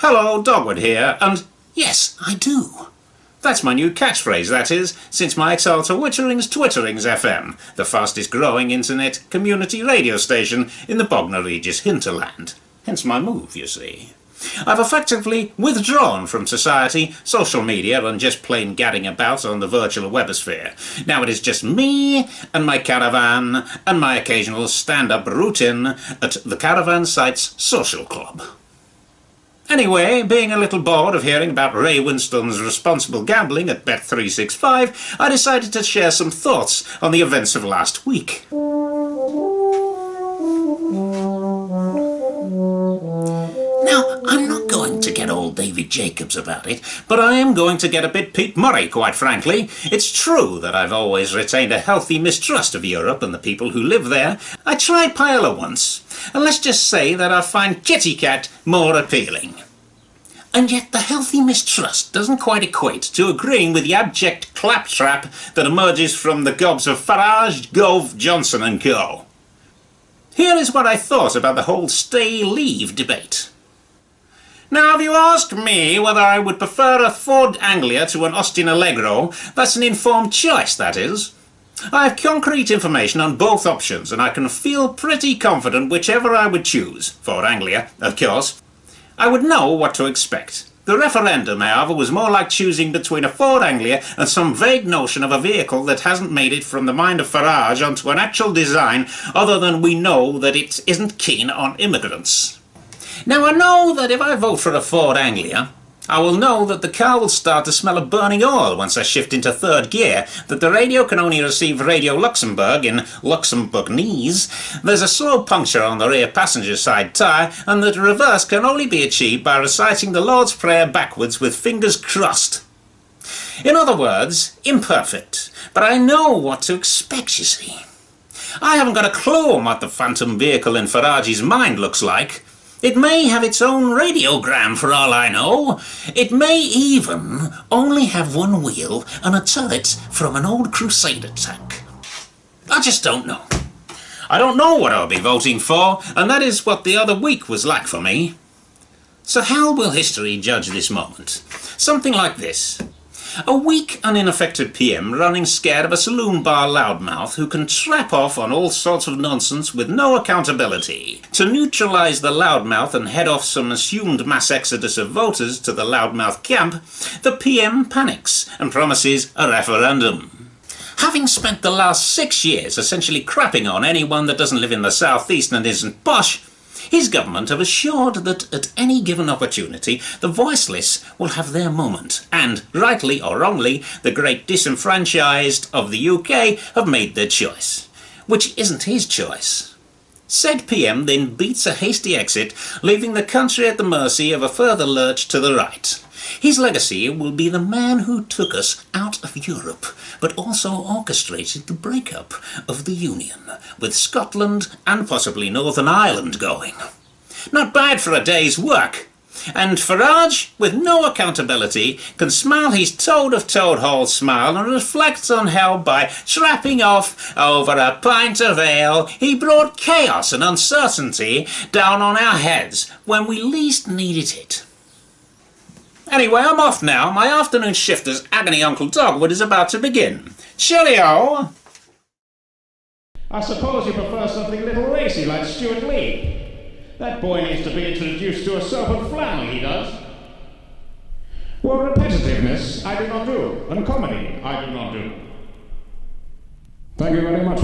Hello, Dogwood here, and yes, I do. That's my new catchphrase, that is, since my exile to Twitterings FM, the fastest growing internet community radio station in the Bognor Regis hinterland. Hence my move, you see. I've effectively withdrawn from society, social media, and just plain gadding about on the virtual webosphere. Now it is just me and my caravan and my occasional stand-up routine at the Caravan Sites Social Club. Anyway, being a little bored of hearing about Ray Winstone's responsible gambling at Bet365, I decided to share some thoughts on the events of last week. Now, I'm not going to get all David Jacobs about it, but I am going to get a bit Pete Murray, quite frankly. It's true that I've always retained a healthy mistrust of Europe and the people who live there. I tried paella once, and let's just say that I find Kitty Cat more appealing. And yet the healthy mistrust doesn't quite equate to agreeing with the abject claptrap that emerges from the gobs of Farage, Gove, Johnson and co. Here is what I thought about the whole stay-leave debate. Now, if you ask me whether I would prefer a Ford Anglia to an Austin Allegro, that's an informed choice, that is. I have concrete information on both options, and I can feel pretty confident whichever I would choose, Ford Anglia, of course. I would know what to expect. The referendum, however, was more like choosing between a Ford Anglia and some vague notion of a vehicle that hasn't made it from the mind of Farage onto an actual design, other than we know that it isn't keen on immigrants. Now, I know that if I vote for a Ford Anglia, I will know that the car will start to smell of burning oil once I shift into third gear, that the radio can only receive Radio Luxembourg in Luxembourgnese, there's a slow puncture on the rear passenger side tyre, and that reverse can only be achieved by reciting the Lord's Prayer backwards with fingers crossed. In other words, imperfect, but I know what to expect, you see. I haven't got a clue on what the phantom vehicle in Farage's mind looks like. It may have its own radiogram for all I know. It may even only have one wheel and a turret from an old Crusader tank. I just don't know. I don't know what I'll be voting for, and that is what the other week was like for me. So how will history judge this moment? Something like this. A weak and ineffective PM running scared of a saloon bar loudmouth who can trap off on all sorts of nonsense with no accountability. To neutralise the loudmouth and head off some assumed mass exodus of voters to the loudmouth camp, the PM panics and promises a referendum. Having spent the last 6 years essentially crapping on anyone that doesn't live in the southeast and isn't posh, his government have assured that at any given opportunity, the voiceless will have their moment, and, rightly or wrongly, the great disenfranchised of the UK have made their choice. Which isn't his choice. Said PM then beats a hasty exit, leaving the country at the mercy of a further lurch to the right. His legacy will be the man who took us out of Europe, but also orchestrated the breakup of the Union, with Scotland and possibly Northern Ireland going. Not bad for a day's work. And Farage, with no accountability, can smile his Toad of Toad Hall smile and reflect on how by trapping off over a pint of ale, he brought chaos and uncertainty down on our heads when we least needed it. Anyway, I'm off now. My afternoon shift as Agony Uncle Dogwood is about to begin. Cheerio! I suppose you prefer something a little racy like Stuart Lee. That boy needs to be introduced to a soap and flannel, he does. Well, repetitiveness I do not do, and comedy I do not do. Thank you very much.